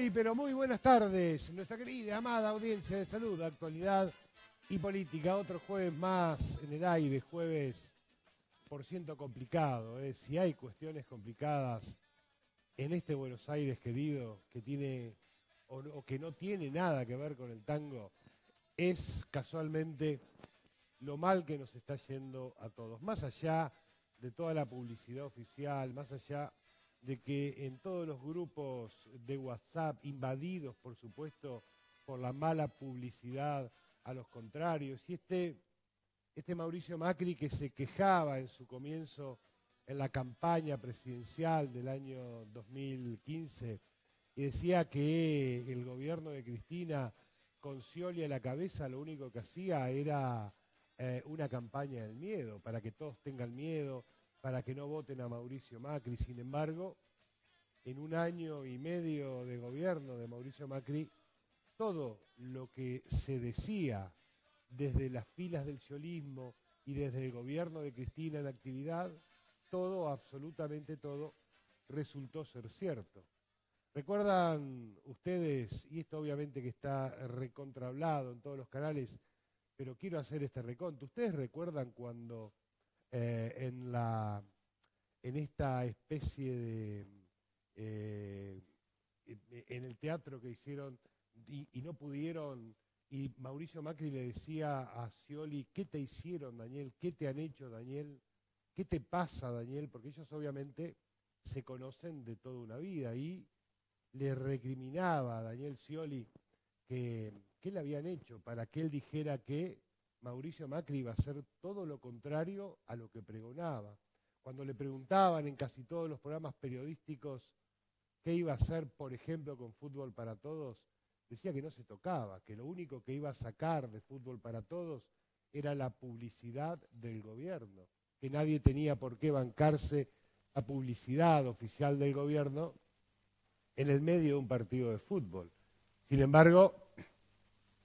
Muy, pero muy buenas tardes. Nuestra querida, amada audiencia de salud, actualidad y política. Otro jueves más en el aire, jueves por ciento complicado. Si hay cuestiones complicadas en este Buenos Aires querido, que tiene o que no tiene nada que ver con el tango, es casualmente lo mal que nos está yendo a todos. Más allá de toda la publicidad oficial, más allá de que en todos los grupos de WhatsApp, invadidos por supuesto por la mala publicidad a los contrarios, y este Mauricio Macri que se quejaba en su comienzo en la campaña presidencial del año 2015 y decía que el gobierno de Cristina con Scioli a la cabeza lo único que hacía era una campaña del miedo, para que todos tengan miedo, para que no voten a Mauricio Macri. Sin embargo, en un año y medio de gobierno de Mauricio Macri, todo lo que se decía desde las filas del sciolismo y desde el gobierno de Cristina en actividad, todo, absolutamente todo, resultó ser cierto. ¿Recuerdan ustedes, y esto obviamente que está recontrahablado en todos los canales, pero quiero hacer este reconto, ¿ustedes recuerdan cuando en esta especie de en el teatro que hicieron y no pudieron, y Mauricio Macri le decía a Scioli: ¿qué te hicieron, Daniel? ¿Qué te han hecho, Daniel? ¿Qué te pasa, Daniel? Porque ellos obviamente se conocen de toda una vida, y le recriminaba a Daniel Scioli que le habían hecho para que él dijera que Mauricio Macri iba a hacer todo lo contrario a lo que pregonaba. Cuando le preguntaban en casi todos los programas periodísticos qué iba a hacer, por ejemplo, con Fútbol para Todos, decía que no se tocaba, que lo único que iba a sacar de Fútbol para Todos era la publicidad del gobierno, que nadie tenía por qué bancarse la publicidad oficial del gobierno en el medio de un partido de fútbol. Sin embargo,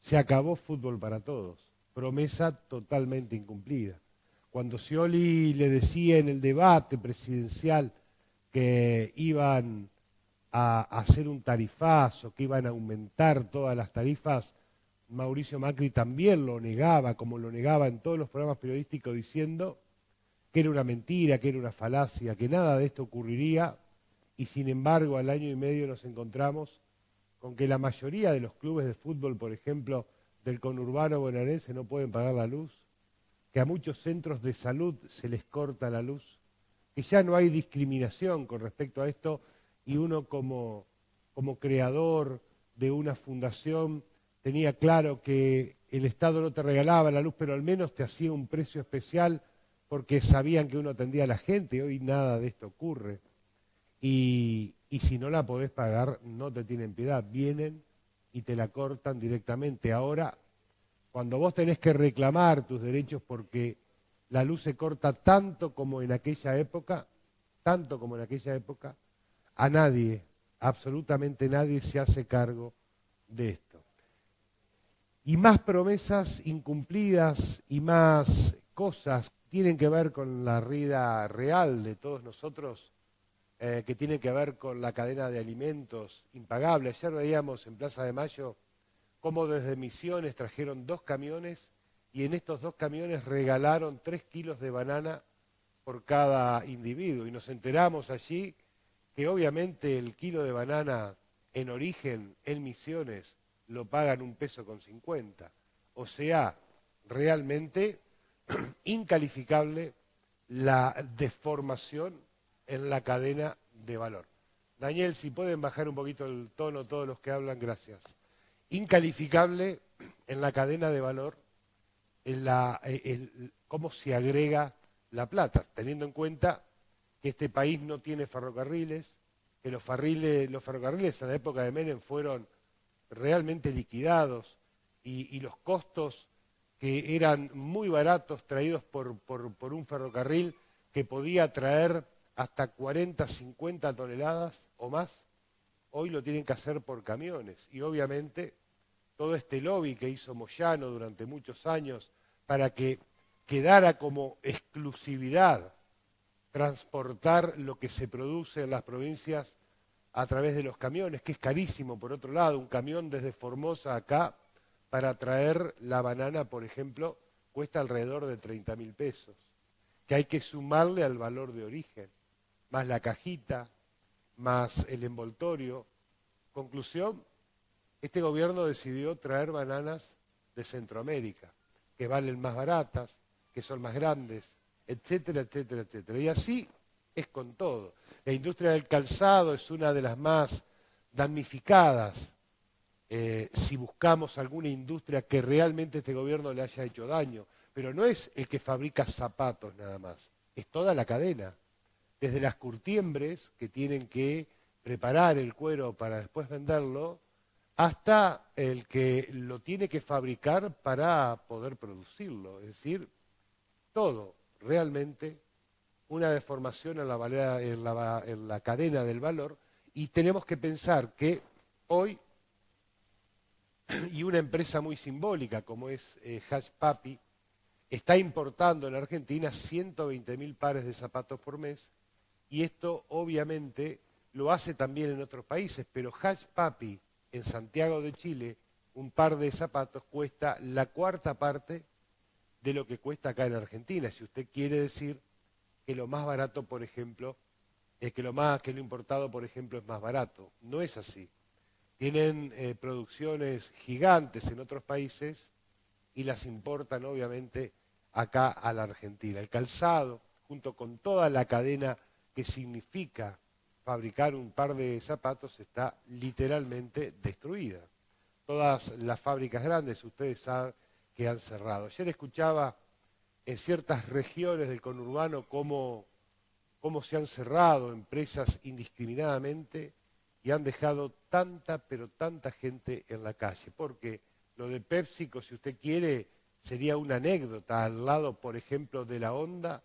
se acabó Fútbol para Todos, promesa totalmente incumplida. Cuando Scioli le decía en el debate presidencial que iban a hacer un tarifazo, que iban a aumentar todas las tarifas, Mauricio Macri también lo negaba, como lo negaba en todos los programas periodísticos, diciendo que era una mentira, que era una falacia, que nada de esto ocurriría, y sin embargo al año y medio nos encontramos con que la mayoría de los clubes de fútbol, por ejemplo, del conurbano bonaerense, no pueden pagar la luz, que a muchos centros de salud se les corta la luz, que ya no hay discriminación con respecto a esto, y uno como creador de una fundación tenía claro que el Estado no te regalaba la luz, pero al menos te hacía un precio especial porque sabían que uno atendía a la gente. Hoy nada de esto ocurre. Y si no la podés pagar, no te tienen piedad. Vienen y te la cortan directamente. Ahora, cuando vos tenés que reclamar tus derechos porque la luz se corta tanto como en aquella época, a nadie, absolutamente nadie se hace cargo de esto. Y más promesas incumplidas y más cosas tienen que ver con la vida real de todos nosotros, que tienen que ver con la cadena de alimentos impagable. Ayer veíamos en Plaza de Mayo cómo desde Misiones trajeron 2 camiones y en estos 2 camiones regalaron 3 kilos de banana por cada individuo. Y nos enteramos allí que obviamente el kilo de banana en origen, en Misiones, lo pagan 1,50 pesos. O sea, realmente incalificable la deformación en la cadena de valor. Daniel, si pueden bajar un poquito el tono todos los que hablan, gracias. Incalificable en la cadena de valor cómo se agrega la plata, teniendo en cuenta que este país no tiene ferrocarriles, que los ferrocarriles en la época de Menem fueron realmente liquidados y los costos que eran muy baratos traídos por un ferrocarril que podía traer hasta 40, 50 toneladas o más, hoy lo tienen que hacer por camiones. Y obviamente todo este lobby que hizo Moyano durante muchos años para que quedara como exclusividad transportar lo que se produce en las provincias a través de los camiones, que es carísimo por otro lado, un camión desde Formosa acá para traer la banana, por ejemplo, cuesta alrededor de 30.000 pesos, que hay que sumarle al valor de origen, más la cajita, más el envoltorio. Conclusión, este gobierno decidió traer bananas de Centroamérica, que valen más baratas, que son más grandes, etcétera, etcétera, etcétera. Y así es con todo. La industria del calzado es una de las más damnificadas. Si buscamos alguna industria que realmente este gobierno le haya hecho daño, pero no es el que fabrica zapatos nada más, es toda la cadena, desde las curtiembres que tienen que preparar el cuero para después venderlo, hasta el que lo tiene que fabricar para poder producirlo, es decir, todo realmente una deformación en la cadena del valor, y tenemos que pensar que hoy, y una empresa muy simbólica como es Hush Papi, está importando en Argentina 120.000 pares de zapatos por mes, y esto obviamente lo hace también en otros países, pero Hush Papi en Santiago de Chile, un par de zapatos cuesta la cuarta parte de lo que cuesta acá en Argentina. Si usted quiere decir que lo más barato, por ejemplo, es que lo importado, por ejemplo, es más barato. No es así. Tienen producciones gigantes en otros países y las importan, obviamente, acá a la Argentina. El calzado, junto con toda la cadena que significa fabricar un par de zapatos, está literalmente destruida. Todas las fábricas grandes, ustedes saben que han cerrado. Ayer escuchaba en ciertas regiones del conurbano cómo se han cerrado empresas indiscriminadamente y han dejado tanta, pero tanta gente en la calle. Porque lo de PepsiCo, si usted quiere, sería una anécdota al lado, por ejemplo, de la Honda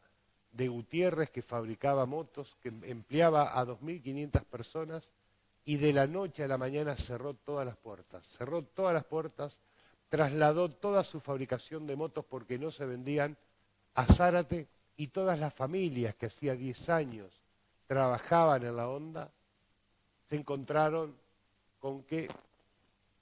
de Gutiérrez, que fabricaba motos, que empleaba a 2.500 personas y de la noche a la mañana cerró todas las puertas, trasladó toda su fabricación de motos porque no se vendían a Zárate, y todas las familias que hacía 10 años trabajaban en la Honda se encontraron con que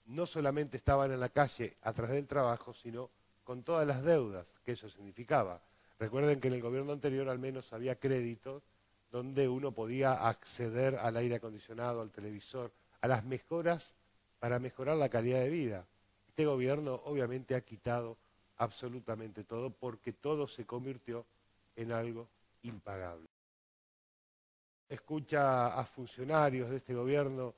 no solamente estaban en la calle a través del trabajo, sino con todas las deudas que eso significaba. Recuerden que en el gobierno anterior al menos había créditos donde uno podía acceder al aire acondicionado, al televisor, a las mejoras para mejorar la calidad de vida. Este gobierno obviamente ha quitado absolutamente todo porque todo se convirtió en algo impagable. Escucha a funcionarios de este gobierno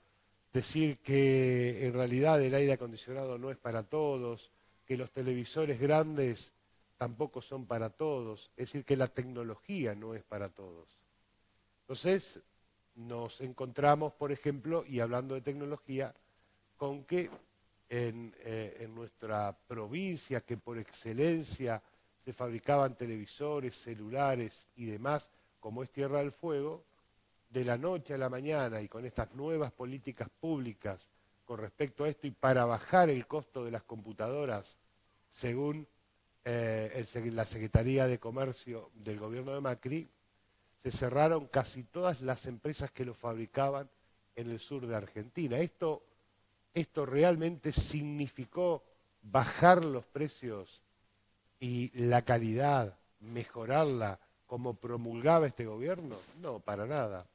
decir que en realidad el aire acondicionado no es para todos, que los televisores grandes tampoco son para todos, es decir, que la tecnología no es para todos. Entonces, nos encontramos, por ejemplo, y hablando de tecnología, con que en nuestra provincia, que por excelencia se fabricaban televisores, celulares y demás, como es Tierra del Fuego, de la noche a la mañana y con estas nuevas políticas públicas con respecto a esto y para bajar el costo de las computadoras, según la Secretaría de Comercio del gobierno de Macri, se cerraron casi todas las empresas que lo fabricaban en el sur de Argentina. Esto realmente significó bajar los precios y la calidad, mejorarla como promulgaba este gobierno. No, para nada.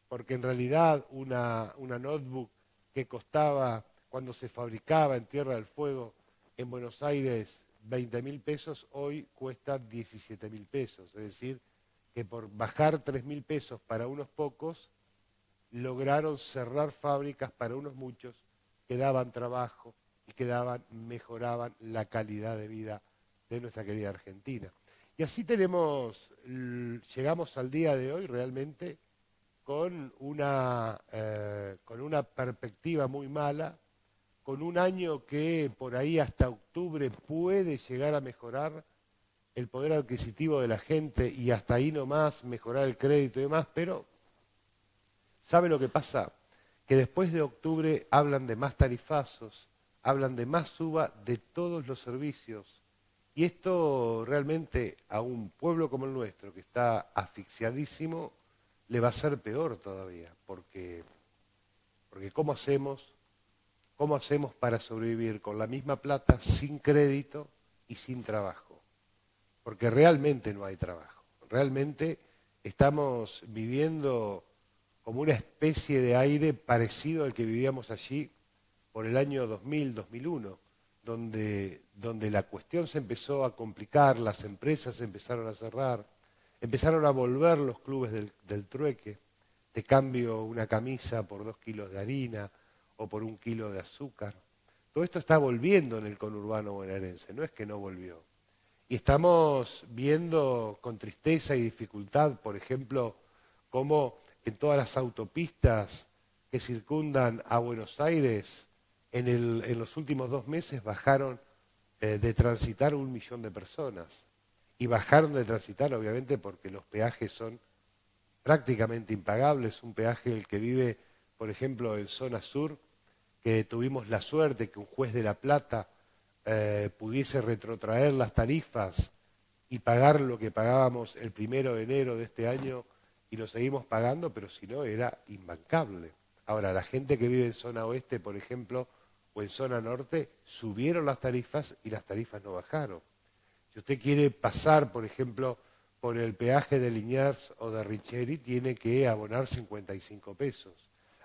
Porque en realidad una notebook que costaba, cuando se fabricaba en Tierra del Fuego, en Buenos Aires, 20.000 pesos, hoy cuesta 17.000 pesos. Es decir, que por bajar 3.000 pesos para unos pocos, lograron cerrar fábricas para unos muchos que daban trabajo y que mejoraban la calidad de vida de nuestra querida Argentina. Y así llegamos al día de hoy realmente con una perspectiva muy mala, con un año que por ahí hasta octubre puede llegar a mejorar el poder adquisitivo de la gente y hasta ahí nomás mejorar el crédito y demás, pero ¿sabe lo que pasa? Que después de octubre hablan de más tarifazos, hablan de más suba de todos los servicios, y esto realmente a un pueblo como el nuestro, que está asfixiadísimo, le va a ser peor todavía, porque Porque ¿cómo hacemos para sobrevivir con la misma plata, sin crédito y sin trabajo? Porque realmente no hay trabajo. Realmente estamos viviendo como una especie de aire parecido al que vivíamos allí por el año 2000, 2001, donde la cuestión se empezó a complicar, las empresas empezaron a cerrar, empezaron a volver los clubes del trueque, te cambio una camisa por 2 kilos de harina o por 1 kilo de azúcar. Todo esto está volviendo en el conurbano bonaerense, no es que no volvió. Y estamos viendo con tristeza y dificultad, por ejemplo, cómo en todas las autopistas que circundan a Buenos Aires, en los últimos 2 meses bajaron de transitar 1 millón de personas. Y bajaron de transitar, obviamente, porque los peajes son prácticamente impagables. Un peaje, el que vive, por ejemplo, en zona sur, que tuvimos la suerte que un juez de La Plata pudiese retrotraer las tarifas y pagar lo que pagábamos el 1 de enero de este año, y lo seguimos pagando, pero si no, era imbancable. Ahora, la gente que vive en zona oeste, por ejemplo, o en zona norte, subieron las tarifas y las tarifas no bajaron. Si usted quiere pasar, por ejemplo, por el peaje de Liniers o de Richeri, tiene que abonar 55 pesos.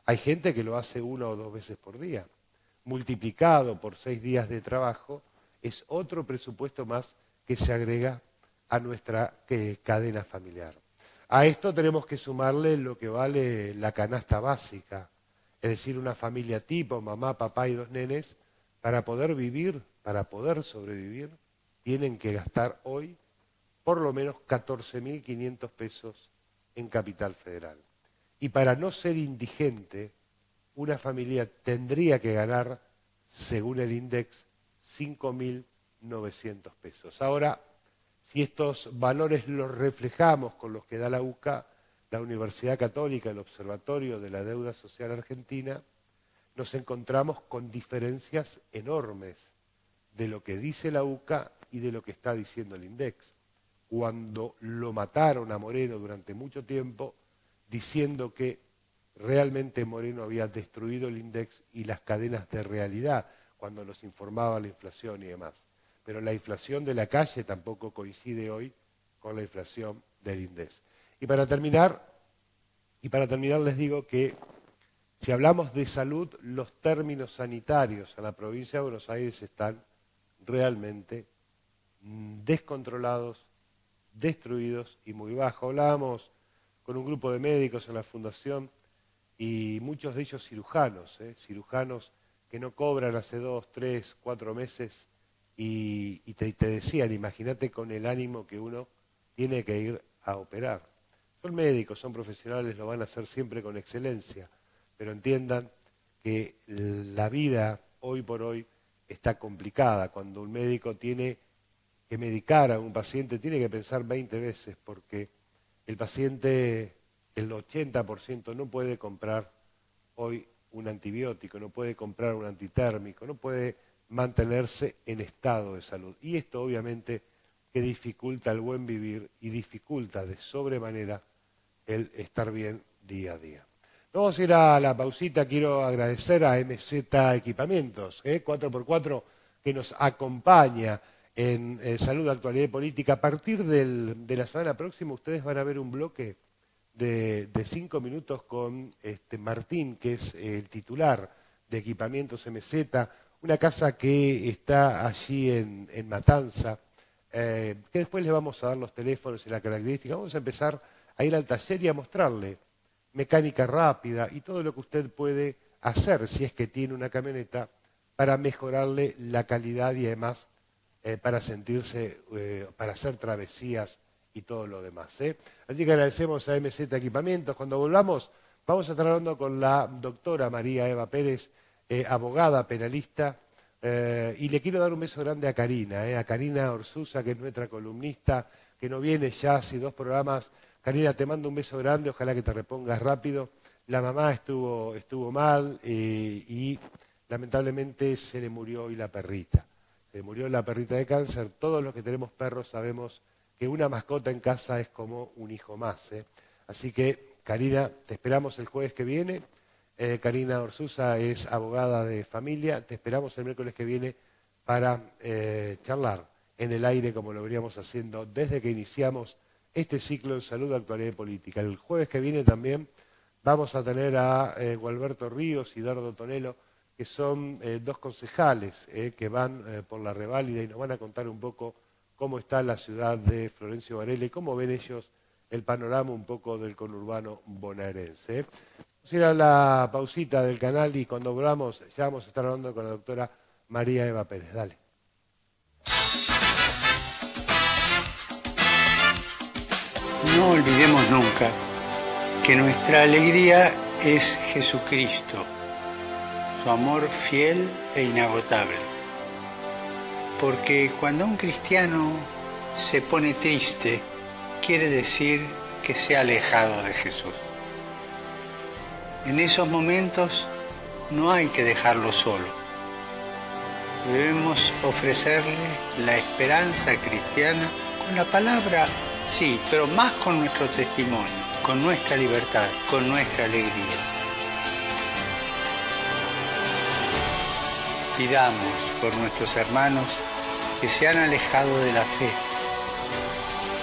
Hay gente que lo hace 1 o 2 veces por día. Multiplicado por 6 días de trabajo, es otro presupuesto más que se agrega a nuestra cadena familiar. A esto tenemos que sumarle lo que vale la canasta básica, es decir, una familia tipo, mamá, papá y 2 nenes, para poder vivir, para poder sobrevivir, tienen que gastar hoy por lo menos 14.500 pesos en Capital Federal. Y para no ser indigente, una familia tendría que ganar, según el INDEX, 5.900 pesos. Ahora, si estos valores los reflejamos con los que da la UCA, la Universidad Católica, el Observatorio de la Deuda Social Argentina, nos encontramos con diferencias enormes de lo que dice la UCA y de lo que está diciendo el INDEX. Cuando lo mataron a Moreno durante mucho tiempo, diciendo que realmente Moreno había destruido el INDEX y las cadenas de realidad, cuando nos informaba la inflación y demás. Pero la inflación de la calle tampoco coincide hoy con la inflación del INDEX. Y para terminar les digo que si hablamos de salud, los términos sanitarios en la provincia de Buenos Aires están realmente descontrolados, destruidos y muy bajos. Hablábamos con un grupo de médicos en la fundación y muchos de ellos cirujanos, cirujanos que no cobran hace 2, 3, 4 meses y te decían, imagínate con el ánimo que uno tiene que ir a operar. Son médicos, son profesionales, lo van a hacer siempre con excelencia, pero entiendan que la vida hoy por hoy está complicada. Cuando un médico tiene que medicar a un paciente, tiene que pensar 20 veces, porque el paciente, el 80% no puede comprar hoy un antibiótico, no puede comprar un antitérmico, no puede mantenerse en estado de salud. Y esto obviamente que dificulta el buen vivir y dificulta de sobremanera el estar bien día a día. Vamos a ir a la pausita. Quiero agradecer a MZ Equipamientos, 4x4, que nos acompaña en Salud, Actualidad y Política. A partir de la semana próxima ustedes van a ver un bloque de 5 minutos con Martín, que es el titular de Equipamientos MZ, una casa que está allí en Matanza, que después le vamos a dar los teléfonos y la característica. Vamos a empezar a ir al taller y a mostrarle mecánica rápida y todo lo que usted puede hacer, si es que tiene una camioneta, para mejorarle la calidad y además para sentirse, para hacer travesías y todo lo demás. Así que agradecemos a MZ Equipamientos. Cuando volvamos, vamos a estar hablando con la doctora María Eva Pérez, abogada, penalista, y le quiero dar un beso grande a Karina Orsusa, que es nuestra columnista, que no viene ya hace 2 programas. Karina, te mando un beso grande, ojalá que te repongas rápido. La mamá estuvo mal y lamentablemente se le murió hoy la perrita. Se le murió la perrita de cáncer. Todos los que tenemos perros sabemos que una mascota en casa es como un hijo más. Así que, Karina, te esperamos el jueves que viene Karina Orsuza es abogada de familia. Te esperamos el miércoles que viene para charlar en el aire como lo veníamos haciendo desde que iniciamos este ciclo de salud, actualidad y política. El jueves que viene también vamos a tener a Gualberto Ríos y Dardo Tonelo, que son dos concejales que van por la reválida y nos van a contar un poco cómo está la ciudad de Florencio Varela y cómo ven ellos el panorama un poco del conurbano bonaerense. Vamos a ir a la pausita del canal y cuando volvamos ya vamos a estar hablando con la doctora María Eva Pérez. Dale. No olvidemos nunca que nuestra alegría es Jesucristo, su amor fiel e inagotable. Porque cuando un cristiano se pone triste, quiere decir que se ha alejado de Jesús. En esos momentos no hay que dejarlo solo. Debemos ofrecerle la esperanza cristiana con la palabra, sí, pero más con nuestro testimonio, con nuestra libertad, con nuestra alegría. Pidamos por nuestros hermanos que se han alejado de la fe,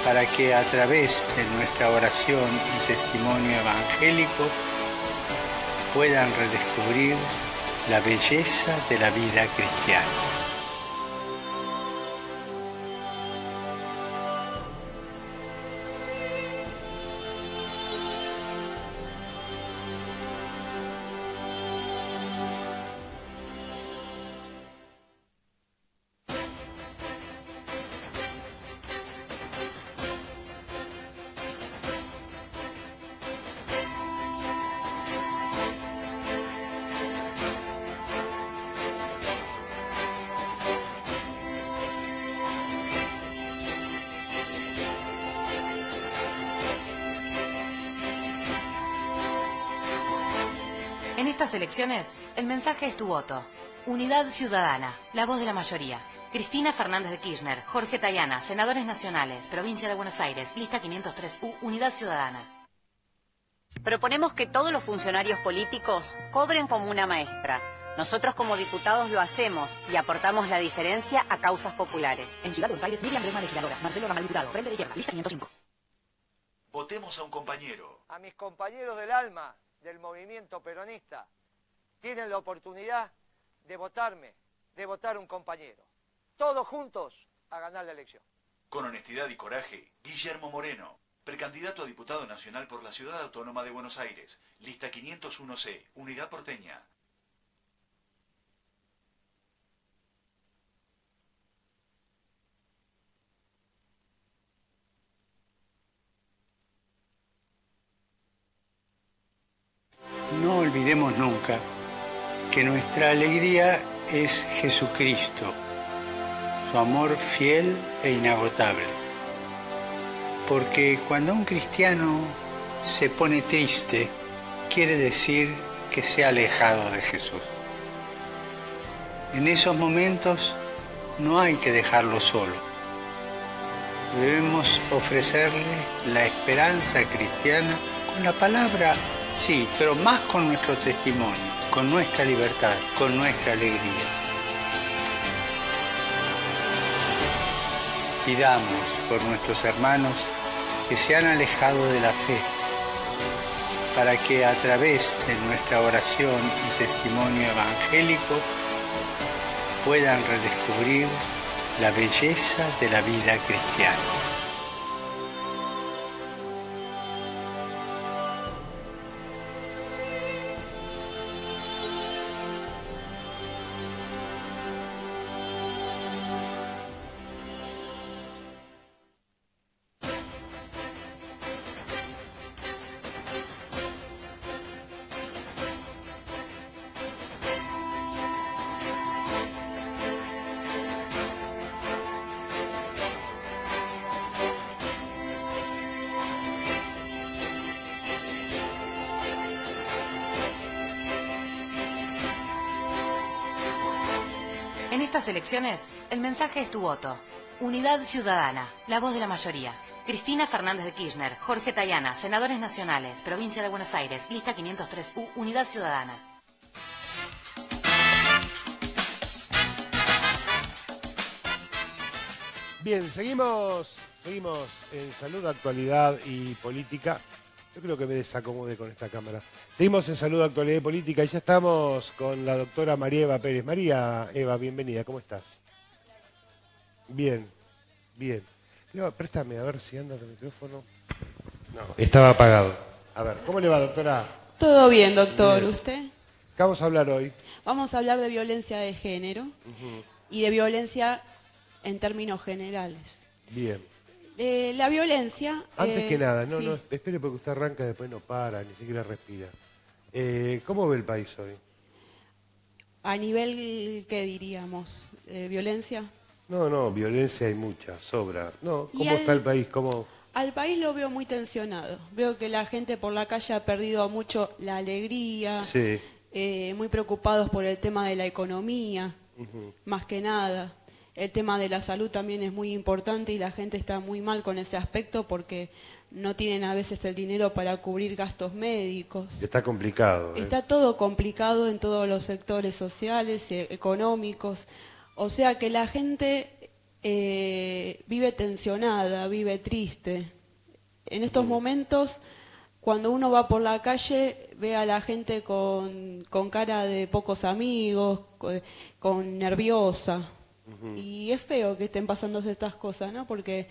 para que a través de nuestra oración y testimonio evangélico puedan redescubrir la belleza de la vida cristiana. En estas elecciones, el mensaje es tu voto. Unidad Ciudadana, la voz de la mayoría. Cristina Fernández de Kirchner, Jorge Tayana, senadores nacionales, Provincia de Buenos Aires, lista 503U, Unidad Ciudadana. Proponemos que todos los funcionarios políticos cobren como una maestra. Nosotros como diputados lo hacemos y aportamos la diferencia a causas populares. En Ciudad de Buenos Aires, Miriam Bresma, legisladora. Marcelo Ramal, diputado. Frente de Izquierda, lista 505. Votemos a un compañero. A mis compañeros del alma del movimiento peronista tienen la oportunidad de votarme, de votar un compañero. Todos juntos a ganar la elección. Con honestidad y coraje, Guillermo Moreno, precandidato a diputado nacional por la Ciudad Autónoma de Buenos Aires, lista 501C, Unidad Porteña. No olvidemos nunca que nuestra alegría es Jesucristo, su amor fiel e inagotable. Porque cuando un cristiano se pone triste, quiere decir que se ha alejado de Jesús. En esos momentos no hay que dejarlo solo. Debemos ofrecerle la esperanza cristiana con la palabra, sí, pero más con nuestro testimonio, con nuestra libertad, con nuestra alegría. Pidamos por nuestros hermanos que se han alejado de la fe, para que a través de nuestra oración y testimonio evangélico puedan redescubrir la belleza de la vida cristiana. En estas elecciones, el mensaje es tu voto. Unidad Ciudadana, la voz de la mayoría. Cristina Fernández de Kirchner, Jorge Tayana, senadores nacionales, provincia de Buenos Aires, lista 503U, Unidad Ciudadana. Bien, seguimos en salud, actualidad y política. Yo creo que me desacomodé con esta cámara. Seguimos en salud, actualidad y política y ya estamos con la doctora María Eva Pérez. María Eva, bienvenida, ¿cómo estás? Bien, bien. Préstame a ver si anda el micrófono. No, estaba apagado. A ver, ¿cómo le va, doctora? Todo bien, doctor. Bien. ¿Usted? ¿Qué vamos a hablar hoy? Vamos a hablar de violencia de género y de violencia en términos generales. Bien. La violencia... Antes que nada, sí. no, espere porque usted arranca y después no para, ni siquiera respira. ¿Cómo ve el país hoy? A nivel, ¿qué diríamos? ¿Violencia? No, violencia hay mucha, sobra. No, Y ¿cómo está el país? ¿Cómo? Al país lo veo muy tensionado. Veo que la gente por la calle ha perdido mucho la alegría, Sí. Muy preocupados por el tema de la economía, más que nada. El tema de la salud también es muy importante y la gente está muy mal con ese aspecto porque no tienen a veces el dinero para cubrir gastos médicos. Está complicado. Está todo complicado en todos los sectores sociales, económicos. O sea que la gente vive tensionada, vive triste. En estos momentos, cuando uno va por la calle, ve a la gente con cara de pocos amigos, con nerviosa. Y es feo que estén pasando estas cosas, ¿no? Porque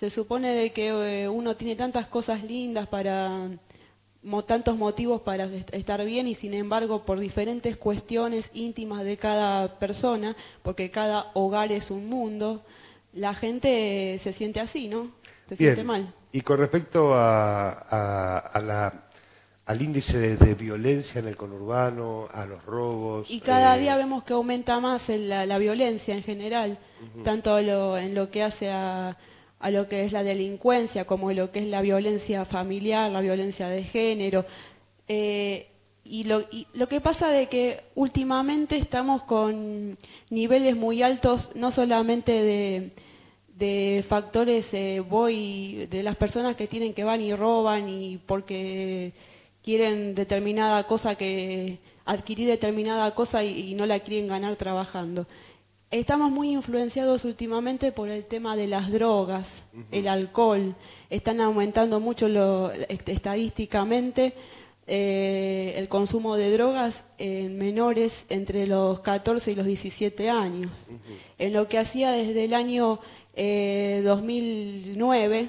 se supone de que uno tiene tantas cosas lindas tantos motivos para estar bien y sin embargo por diferentes cuestiones íntimas de cada persona, porque cada hogar es un mundo, la gente se siente así, ¿no? Se siente mal. Y con respecto al índice de violencia en el conurbano, a los robos... Y cada día vemos que aumenta más la violencia en general, tanto en lo que hace a lo que es la delincuencia, como lo que es la violencia familiar, la violencia de género. Y lo que pasa de que últimamente estamos con niveles muy altos, no solamente de factores de las personas que tienen que van y roban y porque quieren determinada cosa, adquirir determinada cosa y no la quieren ganar trabajando. Estamos muy influenciados últimamente por el tema de las drogas, el alcohol. Están aumentando mucho estadísticamente el consumo de drogas en menores entre los 14 y los 17 años. En lo que hacía desde el año 2009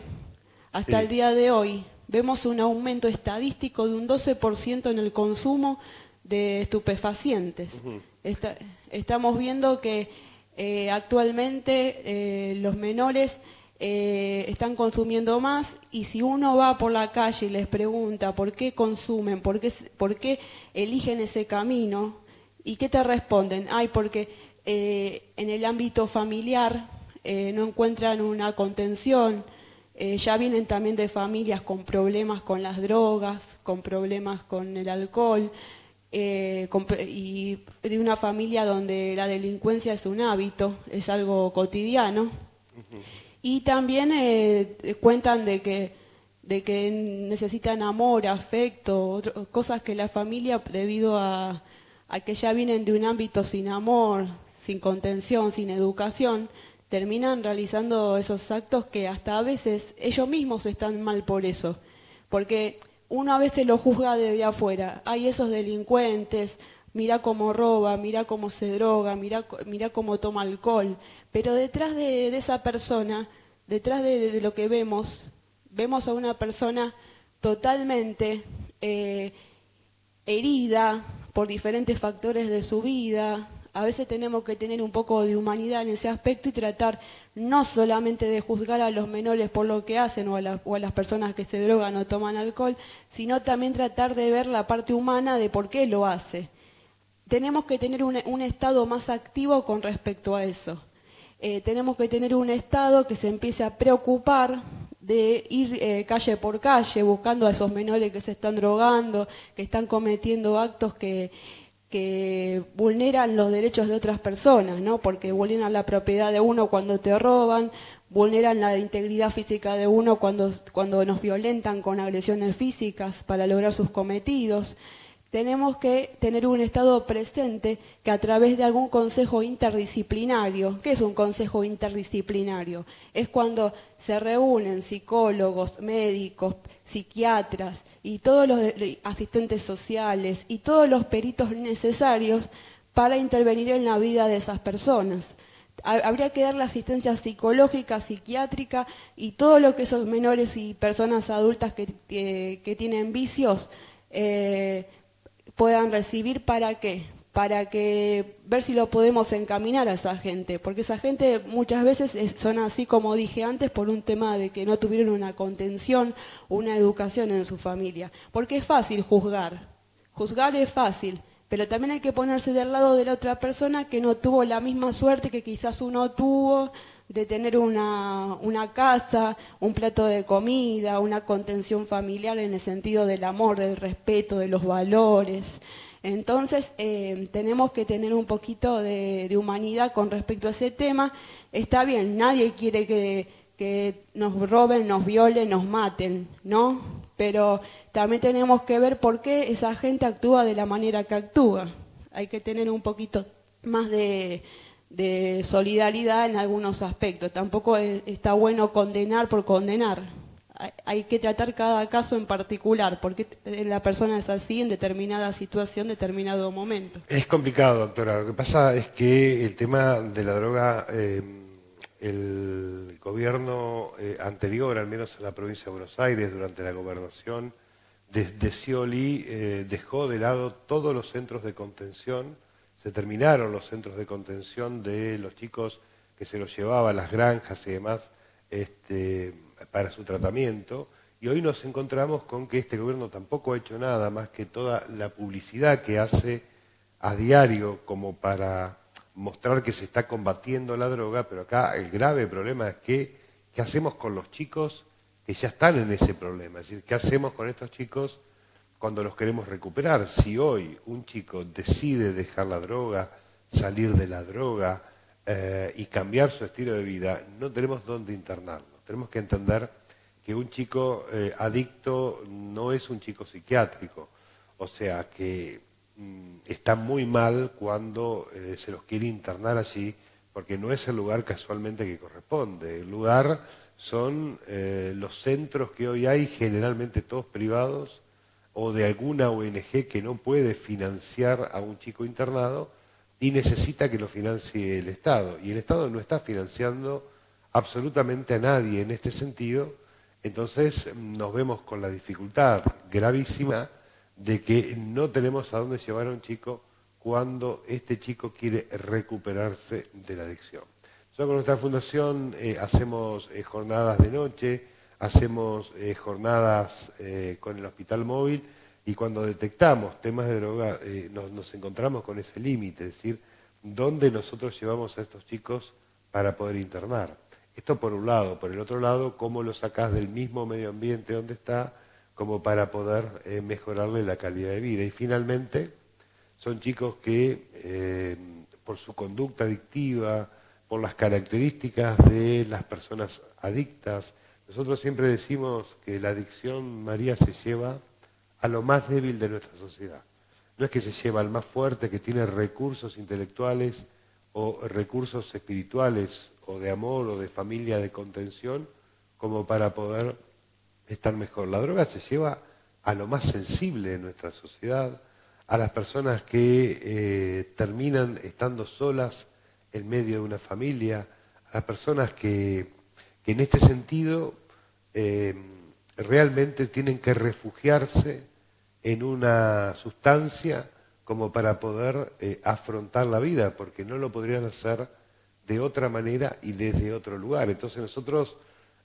hasta el día de hoy, vemos un aumento estadístico de un 12% en el consumo de estupefacientes. Estamos viendo que actualmente los menores están consumiendo más y si uno va por la calle y les pregunta por qué consumen, por qué eligen ese camino, ¿y qué te responden? Porque en el ámbito familiar no encuentran una contención, ya vienen también de familias con problemas con las drogas, con problemas con el alcohol, y de una familia donde la delincuencia es un hábito, es algo cotidiano. Y también cuentan de que necesitan amor, afecto, cosas que la familia, debido a que ya vienen de un ámbito sin amor, sin contención, sin educación, terminan realizando esos actos que hasta a veces ellos mismos están mal por eso. Porque uno a veces lo juzga desde afuera. Hay esos delincuentes, mira cómo roba, mira cómo se droga, mira cómo toma alcohol. Pero detrás de esa persona, detrás de lo que vemos a una persona totalmente herida por diferentes factores de su vida. A veces tenemos que tener un poco de humanidad en ese aspecto y tratar no solamente de juzgar a los menores por lo que hacen o a las personas que se drogan o toman alcohol, sino también tratar de ver la parte humana de por qué lo hace. Tenemos que tener un Estado más activo con respecto a eso. Tenemos que tener un Estado que se empiece a preocupar de ir calle por calle buscando a esos menores que se están drogando, que están cometiendo actos que vulneran los derechos de otras personas, ¿no? Porque vulneran la propiedad de uno cuando te roban, vulneran la integridad física de uno cuando nos violentan con agresiones físicas para lograr sus cometidos. Tenemos que tener un Estado presente que a través de algún consejo interdisciplinario, ¿qué es un consejo interdisciplinario? Es cuando se reúnen psicólogos, médicos, psiquiatras y todos los asistentes sociales y todos los peritos necesarios para intervenir en la vida de esas personas. Habría que dar la asistencia psicológica, psiquiátrica y todo lo que esos menores y personas adultas que tienen vicios puedan recibir. ¿Para qué? Para que ver si lo podemos encaminar a esa gente, porque esa gente muchas veces son así, como dije antes, por un tema de que no tuvieron una contención, una educación en su familia. Porque es fácil juzgar es fácil, pero también hay que ponerse del lado de la otra persona que no tuvo la misma suerte que quizás uno tuvo, de tener una casa, un plato de comida, una contención familiar en el sentido del amor, del respeto, de los valores. Entonces tenemos que tener un poquito de humanidad con respecto a ese tema. Está bien, nadie quiere que nos roben, nos violen, nos maten, ¿no? Pero también tenemos que ver por qué esa gente actúa de la manera que actúa. Hay que tener un poquito más de solidaridad en algunos aspectos. Tampoco está bueno condenar por condenar. Hay que tratar cada caso en particular, porque la persona es así en determinada situación, determinado momento. Es complicado, doctora. Lo que pasa es que el tema de la droga, el gobierno anterior, al menos en la provincia de Buenos Aires, durante la gobernación de Scioli, dejó de lado todos los centros de contención. Se terminaron los centros de contención de los chicos que se los llevaba a las granjas y demás para su tratamiento. Y hoy nos encontramos con que este gobierno tampoco ha hecho nada más que toda la publicidad que hace a diario como para mostrar que se está combatiendo la droga, pero acá el grave problema es qué hacemos con los chicos que ya están en ese problema. Es decir, ¿qué hacemos con estos chicos cuando los queremos recuperar? Si hoy un chico decide dejar la droga, salir de la droga y cambiar su estilo de vida, no tenemos dónde internarlo. Tenemos que entender que un chico adicto no es un chico psiquiátrico, o sea que está muy mal cuando se los quiere internar así, porque no es el lugar casualmente que corresponde. El lugar son los centros que hoy hay, generalmente todos privados, o de alguna ONG que no puede financiar a un chico internado y necesita que lo financie el Estado. Y el Estado no está financiando absolutamente a nadie en este sentido, entonces nos vemos con la dificultad gravísima de que no tenemos a dónde llevar a un chico cuando este chico quiere recuperarse de la adicción. Nosotros con nuestra fundación hacemos jornadas de noche, hacemos jornadas con el hospital móvil, y cuando detectamos temas de droga nos encontramos con ese límite, es decir, ¿dónde nosotros llevamos a estos chicos para poder internar? Esto por un lado. Por el otro lado, ¿cómo lo sacás del mismo medio ambiente donde está como para poder mejorarle la calidad de vida? Y finalmente, son chicos que por su conducta adictiva, por las características de las personas adictas, nosotros siempre decimos que la adicción, María, se lleva a lo más débil de nuestra sociedad. No es que se lleva al más fuerte, que tiene recursos intelectuales o recursos espirituales o de amor o de familia de contención como para poder estar mejor. La droga se lleva a lo más sensible de nuestra sociedad, a las personas que terminan estando solas en medio de una familia, a las personas que en este sentido realmente tienen que refugiarse en una sustancia como para poder afrontar la vida, porque no lo podrían hacer de otra manera y desde otro lugar. Entonces nosotros,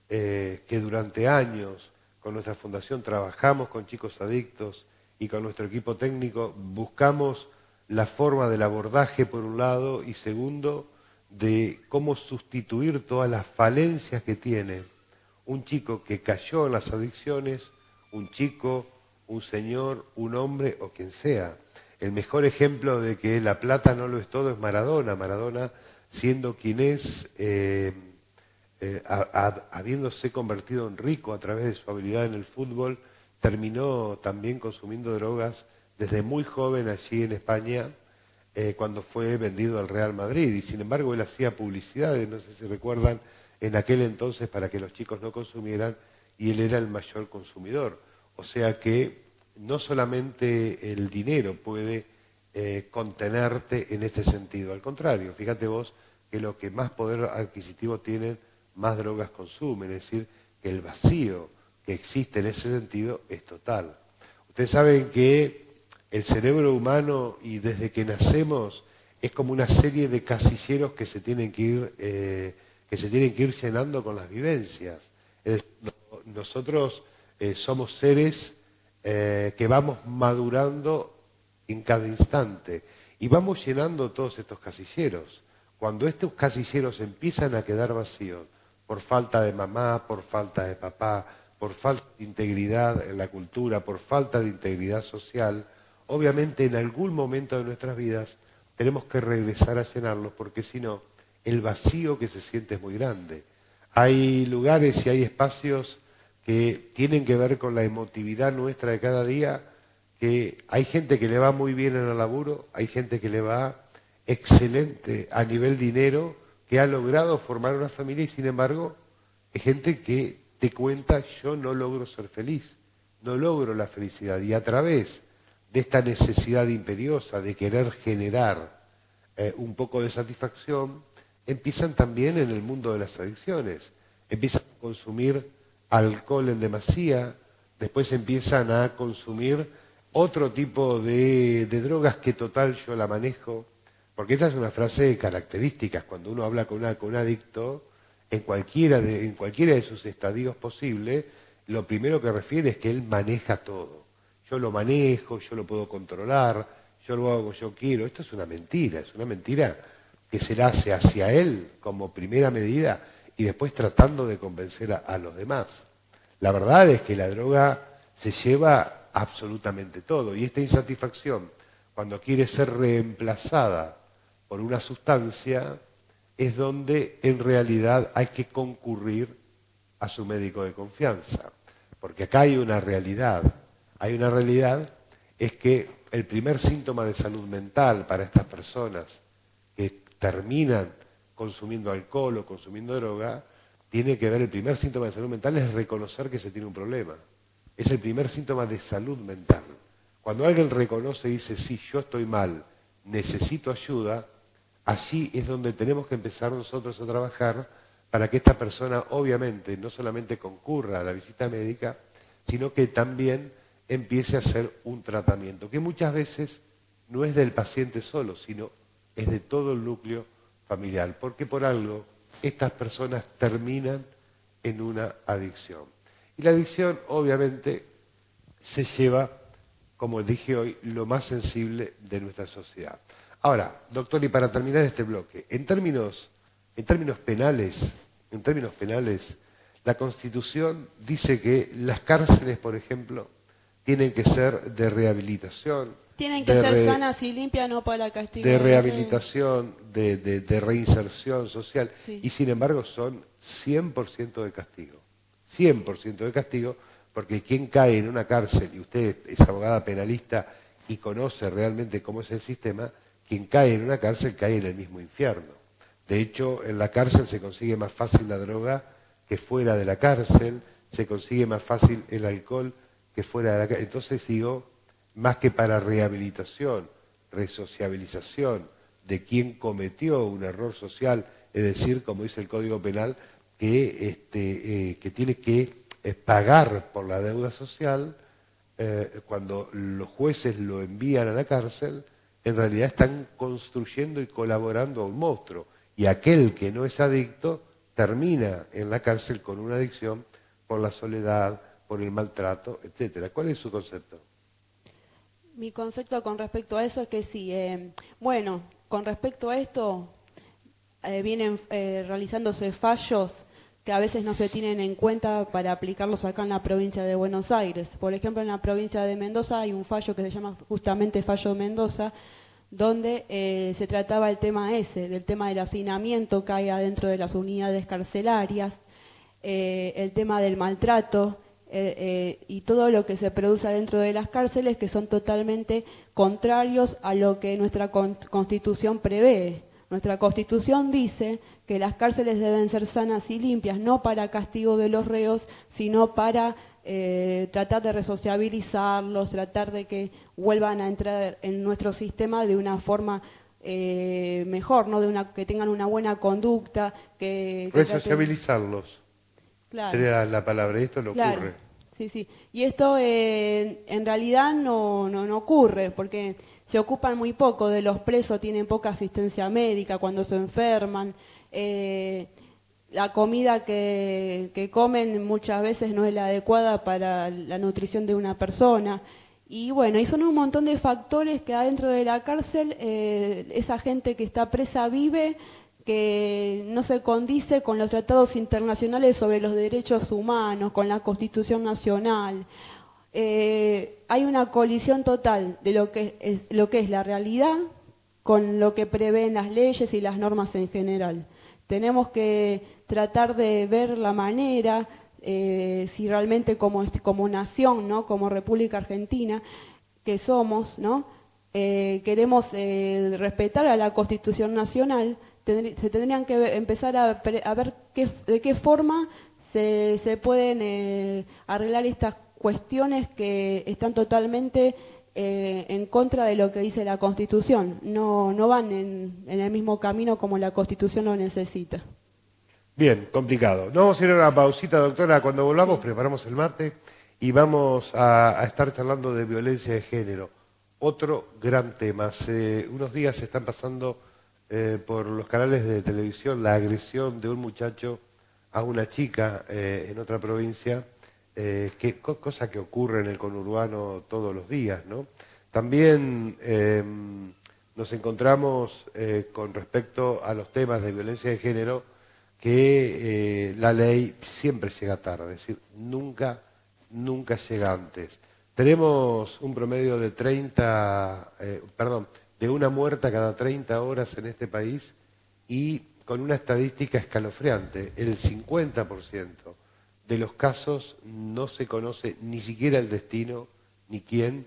que durante años con nuestra fundación trabajamos con chicos adictos y con nuestro equipo técnico, buscamos la forma del abordaje por un lado y segundo, de cómo sustituir todas las falencias que tiene un chico que cayó en las adicciones, un chico, un señor, un hombre o quien sea. El mejor ejemplo de que la plata no lo es todo es Maradona. Maradona, siendo quien es, habiéndose convertido en rico a través de su habilidad en el fútbol, terminó también consumiendo drogas desde muy joven allí en España, cuando fue vendido al Real Madrid. Y sin embargo él hacía publicidades, no sé si recuerdan, en aquel entonces para que los chicos no consumieran, y él era el mayor consumidor. O sea que no solamente el dinero puede contenerte en este sentido, al contrario, fíjate vos que los que más poder adquisitivo tienen, más drogas consumen, es decir, que el vacío que existe en ese sentido es total. Ustedes saben que el cerebro humano, y desde que nacemos, es como una serie de casilleros que se tienen que ir llenando con las vivencias. Es decir, nosotros somos seres que vamos madurando en cada instante y vamos llenando todos estos casilleros. Cuando estos casilleros empiezan a quedar vacíos por falta de mamá, por falta de papá, por falta de integridad en la cultura, por falta de integridad social, obviamente en algún momento de nuestras vidas tenemos que regresar a llenarlos, porque si no, el vacío que se siente es muy grande. Hay lugares y hay espacios que tienen que ver con la emotividad nuestra de cada día, que hay gente que le va muy bien en el laburo, hay gente que le va excelente a nivel dinero, que ha logrado formar una familia, y sin embargo hay gente que te cuenta: yo no logro ser feliz, no logro la felicidad. Y a través de esta necesidad imperiosa de querer generar un poco de satisfacción, empiezan también en el mundo de las adicciones, empiezan a consumir alcohol en demasía, después empiezan a consumir otro tipo de drogas que total yo la manejo, porque esta es una frase de características. Cuando uno habla con un adicto, en cualquiera de sus estadios posibles, lo primero que refiere es que él maneja todo. Yo lo manejo, yo lo puedo controlar, yo lo hago como yo quiero. Esto es una mentira que se la hace hacia él como primera medida y después tratando de convencer a los demás. La verdad es que la droga se lleva absolutamente todo, y esta insatisfacción, cuando quiere ser reemplazada por una sustancia, es donde en realidad hay que concurrir a su médico de confianza. Porque acá hay una realidad. Es que el primer síntoma de salud mental para estas personas que terminan consumiendo alcohol o consumiendo droga, tiene que ver, el primer síntoma de salud mental es reconocer que se tiene un problema. Es el primer síntoma de salud mental. Cuando alguien reconoce y dice: sí, yo estoy mal, necesito ayuda, allí es donde tenemos que empezar nosotros a trabajar para que esta persona obviamente no solamente concurra a la visita médica, sino que también empiece a hacer un tratamiento, que muchas veces no es del paciente solo, sino es de todo el núcleo familiar, porque por algo estas personas terminan en una adicción. Y la adicción obviamente se lleva, como dije hoy, lo más sensible de nuestra sociedad. Ahora, doctor, y para terminar este bloque, en términos penales, la Constitución dice que las cárceles, por ejemplo, tienen que ser de rehabilitación. Tienen que ser sanas y limpias, no para castigo. De rehabilitación, de reinserción social. Sí. Y sin embargo son 100% de castigo. 100% de castigo, porque quien cae en una cárcel, y usted es abogada penalista y conoce realmente cómo es el sistema, quien cae en una cárcel cae en el mismo infierno. De hecho, en la cárcel se consigue más fácil la droga que fuera de la cárcel, se consigue más fácil el alcohol que fuera de la cárcel. Entonces digo, más que para rehabilitación, resociabilización de quien cometió un error social, es decir, como dice el Código Penal, que tiene que pagar por la deuda social, cuando los jueces lo envían a la cárcel, en realidad están construyendo y colaborando a un monstruo. Y aquel que no es adicto termina en la cárcel con una adicción por la soledad, por el maltrato, etcétera. ¿Cuál es su concepto? Mi concepto con respecto a eso es que sí. Bueno, con respecto a esto, vienen realizándose fallos que a veces no se tienen en cuenta para aplicarlos acá en la provincia de Buenos Aires. Por ejemplo, en la provincia de Mendoza hay un fallo que se llama justamente Fallo Mendoza, donde se trataba el tema ese, del tema del hacinamiento que hay adentro de las unidades carcelarias, el tema del maltrato y todo lo que se produce dentro de las cárceles, que son totalmente contrarios a lo que nuestra Constitución prevé. Nuestra Constitución dice que las cárceles deben ser sanas y limpias, no para castigo de los reos, sino para tratar de resociabilizarlos, tratar de que vuelvan a entrar en nuestro sistema de una forma mejor, ¿no? Que tengan una buena conducta. Resociabilizarlos. Claro. Sería la palabra, esto no Claro. ocurre. Sí, sí. Y esto en realidad no ocurre, porque se ocupan muy poco de los presos, tienen poca asistencia médica cuando se enferman. La comida que comen muchas veces no es la adecuada para la nutrición de una persona. Y bueno, y son un montón de factores que adentro de la cárcel esa gente que está presa vive, que no se condice con los tratados internacionales sobre los derechos humanos, con la Constitución Nacional. Hay una colisión total de lo que es la realidad con lo que prevén las leyes y las normas en general. Tenemos que tratar de ver la manera, si realmente como nación, ¿no? Como República Argentina, que somos, ¿no? Queremos respetar a la Constitución Nacional, se tendrían que empezar a ver de qué forma se pueden arreglar estas cuestiones que están totalmente en contra de lo que dice la Constitución. No van en el mismo camino como la Constitución lo necesita. Bien, complicado. No vamos a ir a una pausita, doctora. Cuando volvamos preparamos el mate y vamos a estar charlando de violencia de género. Otro gran tema. Hace unos días se están pasando por los canales de televisión la agresión de un muchacho a una chica en otra provincia, cosa que ocurre en el conurbano todos los días, ¿no? También nos encontramos con respecto a los temas de violencia de género que la ley siempre llega tarde, es decir, nunca llega antes. Tenemos un promedio de de una muerta cada 30 horas en este país y con una estadística escalofriante, el 50% de los casos no se conoce ni siquiera el destino ni quién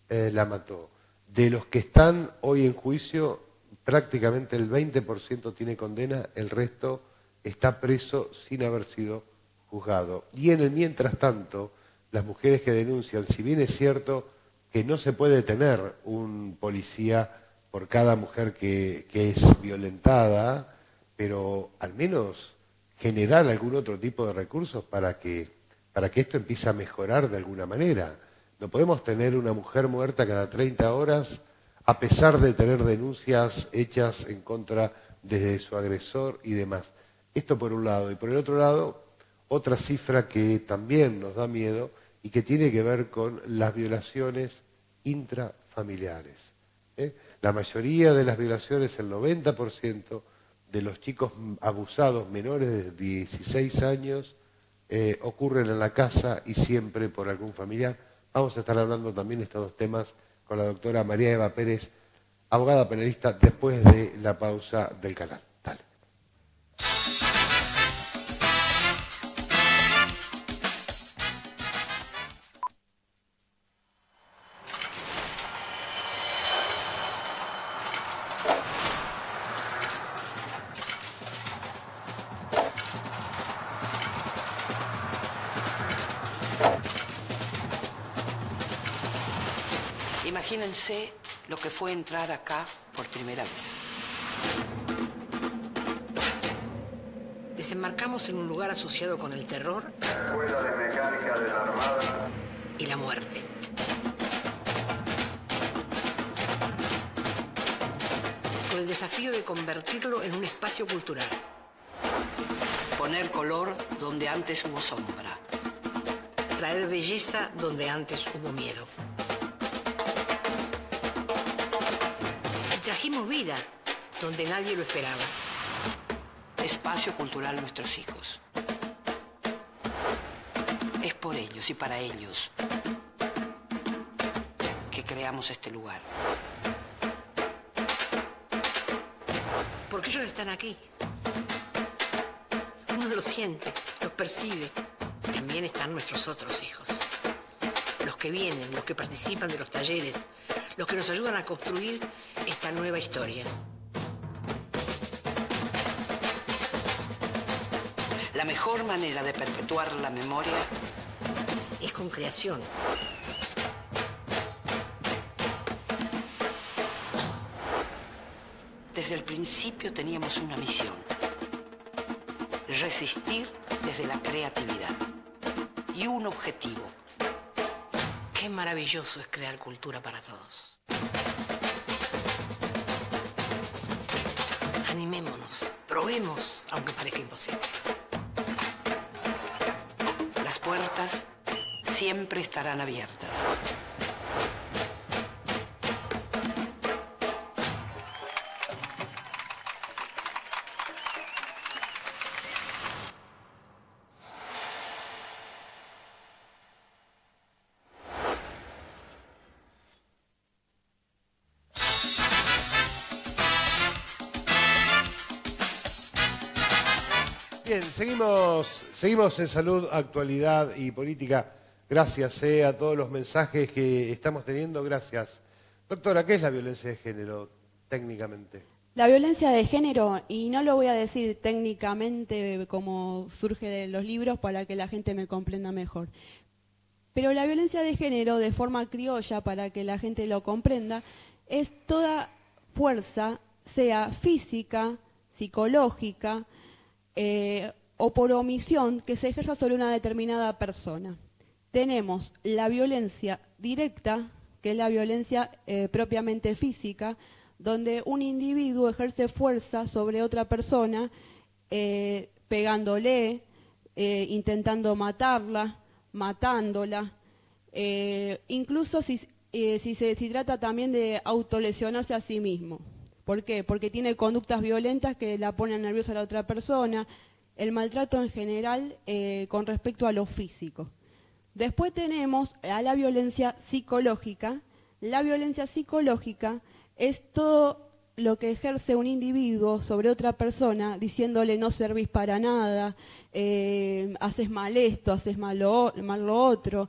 la mató. De los que están hoy en juicio, prácticamente el 20% tiene condena, el resto está preso sin haber sido juzgado. Y en el mientras tanto, las mujeres que denuncian, si bien es cierto que no se puede tener un policía por cada mujer que es violentada, pero al menos generar algún otro tipo de recursos para que esto empiece a mejorar de alguna manera. No podemos tener una mujer muerta cada 30 horas a pesar de tener denuncias hechas en contra de su agresor y demás. Esto por un lado. Y por el otro lado, otra cifra que también nos da miedo y que tiene que ver con las violaciones intrafamiliares. La mayoría de las violaciones, el 90% de los chicos abusados menores de 16 años ocurren en la casa y siempre por algún familiar. Vamos a estar hablando también de estos dos temas con la doctora María Eva Pérez, abogada penalista, después de la pausa del canal. Dale. Imagínense lo que fue entrar acá por primera vez. Desembarcamos en un lugar asociado con el terror, Escuela de Mecánica de la Armada y la muerte. Con el desafío de convertirlo en un espacio cultural. Poner color donde antes hubo sombra. Traer belleza donde antes hubo miedo. Trajimos vida donde nadie lo esperaba. Espacio cultural nuestros hijos. Es por ellos y para ellos que creamos este lugar. Porque ellos están aquí. Uno los siente, los percibe. También están nuestros otros hijos. Los que vienen, los que participan de los talleres, los que nos ayudan a construir esta nueva historia. La mejor manera de perpetuar la memoria es con creación. Desde el principio teníamos una misión: resistir desde la creatividad. Y un objetivo: qué maravilloso es crear cultura para todos. Animémonos, probemos, aunque parezca imposible. Las puertas siempre estarán abiertas. Bien, seguimos en Salud, Actualidad y Política. Gracias a todos los mensajes que estamos teniendo. Gracias. Doctora, ¿qué es la violencia de género técnicamente? La violencia de género, y no lo voy a decir técnicamente como surge de los libros para que la gente me comprenda mejor, pero la violencia de género, de forma criolla para que la gente lo comprenda, es toda fuerza, sea física, psicológica, o por omisión, que se ejerza sobre una determinada persona. Tenemos la violencia directa, que es la violencia propiamente física, donde un individuo ejerce fuerza sobre otra persona, pegándole, intentando matarla, matándola, incluso si trata también de autolesionarse a sí mismo. ¿Por qué? Porque tiene conductas violentas que la ponen nerviosa a la otra persona, el maltrato en general con respecto a lo físico. Después tenemos a la violencia psicológica. La violencia psicológica es todo lo que ejerce un individuo sobre otra persona, diciéndole no servís para nada, haces mal esto, haces mal lo otro,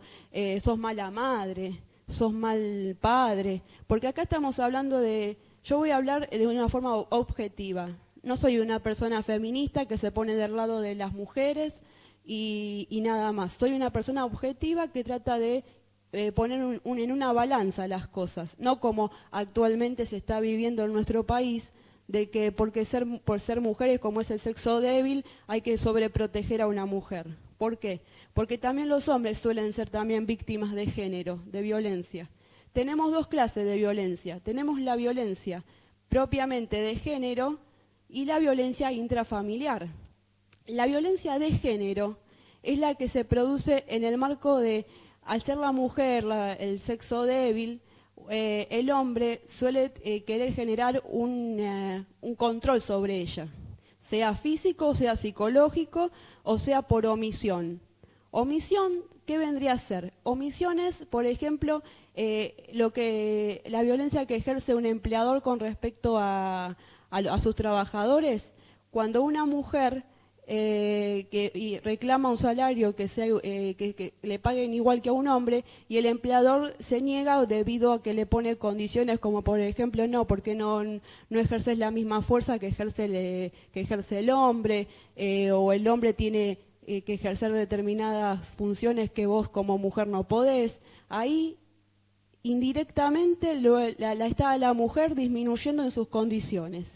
sos mala madre, sos mal padre. Porque acá estamos hablando de... Yo voy a hablar de una forma objetiva. No soy una persona feminista que se pone del lado de las mujeres y nada más. Soy una persona objetiva que trata de poner en una balanza las cosas, no como actualmente se está viviendo en nuestro país, de que por ser mujeres, como es el sexo débil, hay que sobreproteger a una mujer. ¿Por qué? Porque también los hombres suelen ser también víctimas de género, de violencia. Tenemos dos clases de violencia. Tenemos la violencia propiamente de género y la violencia intrafamiliar. La violencia de género es la que se produce en el marco de, al ser la mujer el sexo débil, el hombre suele querer generar un control sobre ella, sea físico, sea psicológico o sea por omisión. Omisión, ¿qué vendría a ser? Omisión es, por ejemplo, la violencia que ejerce un empleador con respecto a sus trabajadores. Cuando una mujer reclama un salario que le paguen igual que a un hombre y el empleador se niega debido a que le pone condiciones como, por ejemplo, no, porque no ejerces la misma fuerza que ejerce el hombre, o el hombre tiene que ejercer determinadas funciones que vos como mujer no podés. Ahí indirectamente está la mujer disminuyendo en sus condiciones.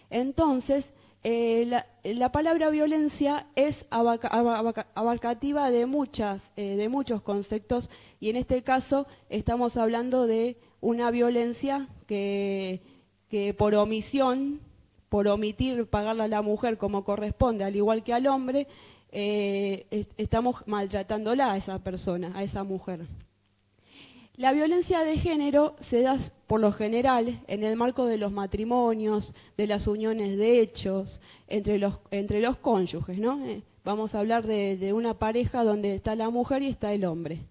Entonces, la palabra violencia es abarcativa de muchos conceptos, y en este caso estamos hablando de una violencia que por omisión, por omitir pagarle a la mujer como corresponde, al igual que al hombre, estamos maltratándola a esa persona, a esa mujer. La violencia de género se da por lo general en el marco de los matrimonios, de las uniones de hechos, entre los cónyuges, ¿no? Vamos a hablar de una pareja donde está la mujer y está el hombre.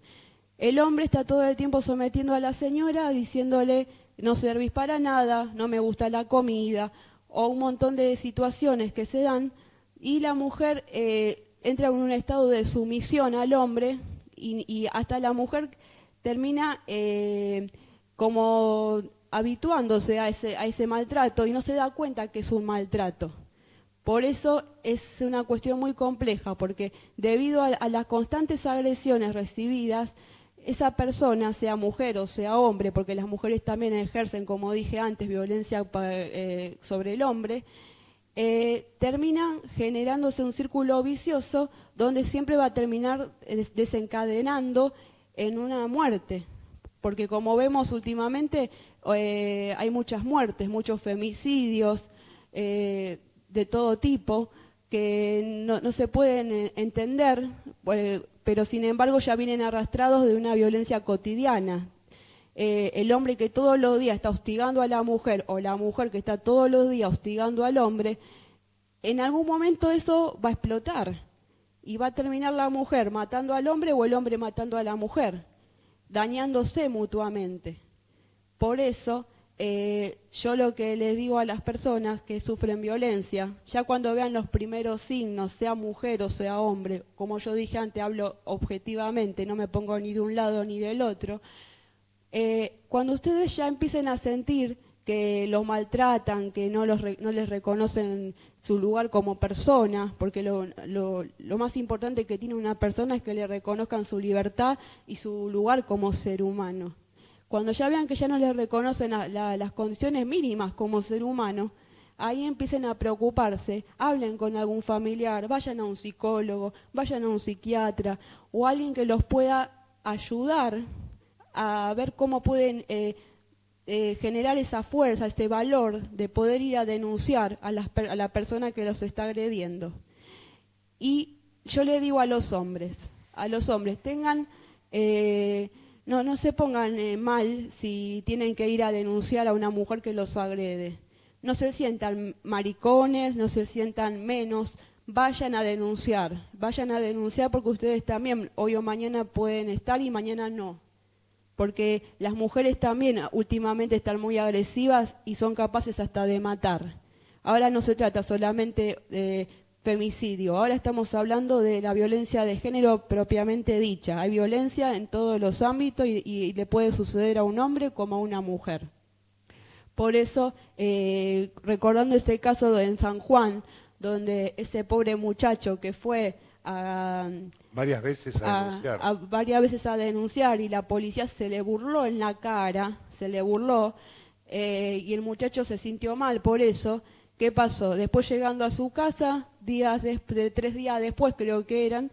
El hombre está todo el tiempo sometiendo a la señora, diciéndole no servís para nada, no me gusta la comida, o un montón de situaciones que se dan, y la mujer entra en un estado de sumisión al hombre, y hasta la mujer termina como habituándose a ese maltrato y no se da cuenta que es un maltrato. Por eso es una cuestión muy compleja, porque debido a las constantes agresiones recibidas, esa persona, sea mujer o sea hombre, porque las mujeres también ejercen, como dije antes, violencia sobre el hombre, termina generándose un círculo vicioso donde siempre va a terminar desencadenando en una muerte. Porque como vemos últimamente, hay muchas muertes, muchos femicidios, de todo tipo, que no se pueden entender, pero sin embargo ya vienen arrastrados de una violencia cotidiana. El hombre que todos los días está hostigando a la mujer, o la mujer que está todos los días hostigando al hombre, en algún momento eso va a explotar y va a terminar la mujer matando al hombre o el hombre matando a la mujer, dañándose mutuamente. Por eso yo lo que les digo a las personas que sufren violencia, ya cuando vean los primeros signos, sea mujer o sea hombre, como yo dije antes, hablo objetivamente, no me pongo ni de un lado ni del otro, cuando ustedes ya empiecen a sentir que los maltratan, que no les reconocen su lugar como persona, porque lo más importante que tiene una persona es que le reconozcan su libertad y su lugar como ser humano. Cuando ya vean que ya no les reconocen las condiciones mínimas como ser humano, ahí empiecen a preocuparse, hablen con algún familiar, vayan a un psicólogo, vayan a un psiquiatra o alguien que los pueda ayudar a ver cómo pueden generar esa fuerza, este valor de poder ir a denunciar a la persona que los está agrediendo. Y yo le digo a los hombres, tengan... No se pongan mal si tienen que ir a denunciar a una mujer que los agrede. No se sientan maricones, no se sientan menos, vayan a denunciar porque ustedes también hoy o mañana pueden estar y mañana no. Porque las mujeres también últimamente están muy agresivas y son capaces hasta de matar. Ahora no se trata solamente de femicidio, ahora estamos hablando de la violencia de género propiamente dicha. Hay violencia en todos los ámbitos y le puede suceder a un hombre como a una mujer. Por eso, recordando este caso en San Juan, donde ese pobre muchacho que fue varias veces a denunciar y la policía se le burló en la cara, y el muchacho se sintió mal por eso. ¿Qué pasó? Después llegando a su casa, 3 días después creo que eran,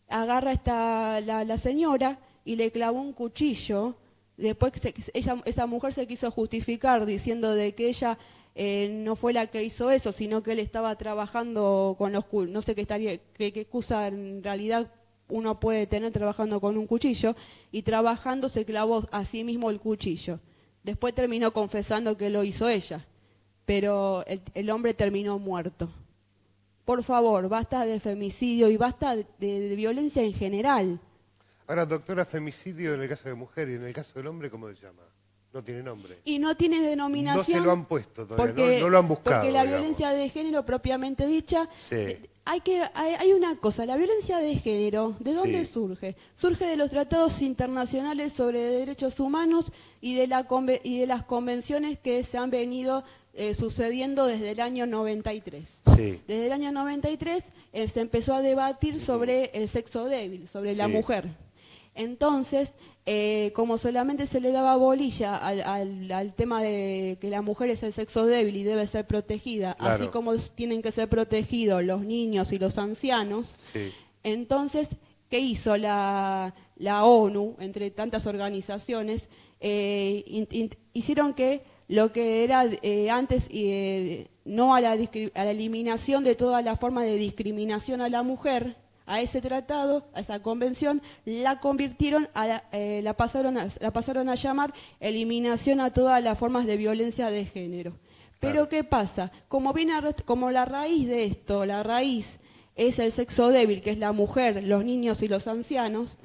agarra la señora y le clavó un cuchillo. Después esa mujer se quiso justificar diciendo de que ella no fue la que hizo eso, sino que él estaba trabajando con los... No sé qué excusa en realidad uno puede tener trabajando con un cuchillo, y trabajando se clavó a sí mismo el cuchillo. Después terminó confesando que lo hizo ella. Pero el hombre terminó muerto. Por favor, basta de femicidio y basta de violencia en general. Ahora, doctora, femicidio en el caso de mujer y en el caso del hombre, ¿cómo se llama? No tiene nombre. Y no tiene denominación. No se lo han puesto todavía, no lo han buscado. Porque la violencia de género propiamente dicha, sí. Hay una cosa, la violencia de género, ¿de dónde surge? Surge de los tratados internacionales sobre derechos humanos y de las convenciones que se han venido sucediendo desde el año 93. Sí. Desde el año 93 se empezó a debatir sobre el sexo débil, sobre la mujer. Entonces, como solamente se le daba bolilla al tema de que la mujer es el sexo débil y debe ser protegida, así como tienen que ser protegidos los niños y los ancianos, entonces, ¿qué hizo la ONU, entre tantas organizaciones? Hicieron que lo que era antes, no a la eliminación de toda la forma de discriminación a la mujer, a ese tratado, a esa convención, la convirtieron, la pasaron a llamar eliminación a todas las formas de violencia de género. Pero ¿qué pasa? Como la raíz de esto, la raíz es el sexo débil, que es la mujer, los niños y los ancianos,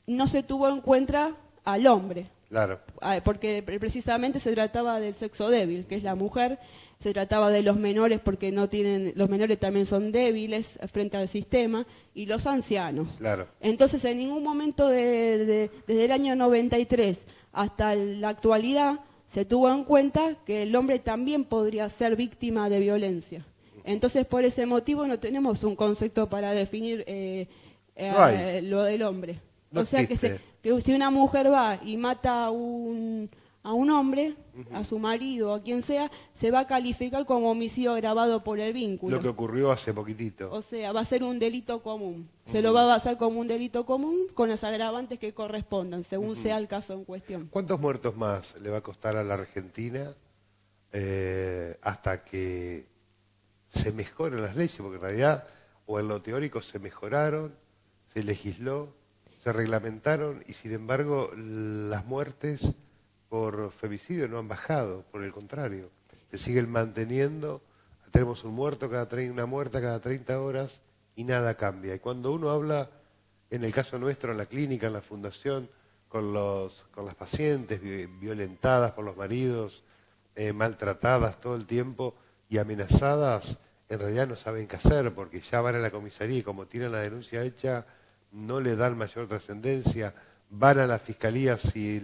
no se tuvo en cuenta al hombre. Claro. Porque precisamente se trataba del sexo débil, que es la mujer. se trataba de los menores porque no tienen, los menores también son débiles frente al sistema, y los ancianos. Claro. Entonces, en ningún momento desde el año 93 hasta la actualidad se tuvo en cuenta que el hombre también podría ser víctima de violencia. Entonces, por ese motivo no tenemos un concepto para definir lo del hombre. No o sea, que si una mujer va y mata a un hombre, a su marido o a quien sea, se va a calificar como homicidio agravado por el vínculo. Lo que ocurrió hace poquitito. O sea, va a ser un delito común. Se lo va a basar como un delito común con las agravantes que correspondan, según sea el caso en cuestión. ¿Cuántos muertos más le va a costar a la Argentina hasta que se mejoren las leyes? Porque en realidad, o en lo teórico se mejoraron, se legisló, se reglamentaron, y sin embargo las muertes por femicidio no han bajado, por el contrario, se siguen manteniendo. Tenemos un muerto una muerta cada 30 horas y nada cambia. Y cuando uno habla, en el caso nuestro, en la clínica, en la fundación, con las pacientes violentadas por los maridos, maltratadas todo el tiempo y amenazadas, en realidad no saben qué hacer, porque ya van a la comisaría y como tienen la denuncia hecha, no le dan mayor trascendencia, van a la fiscalía si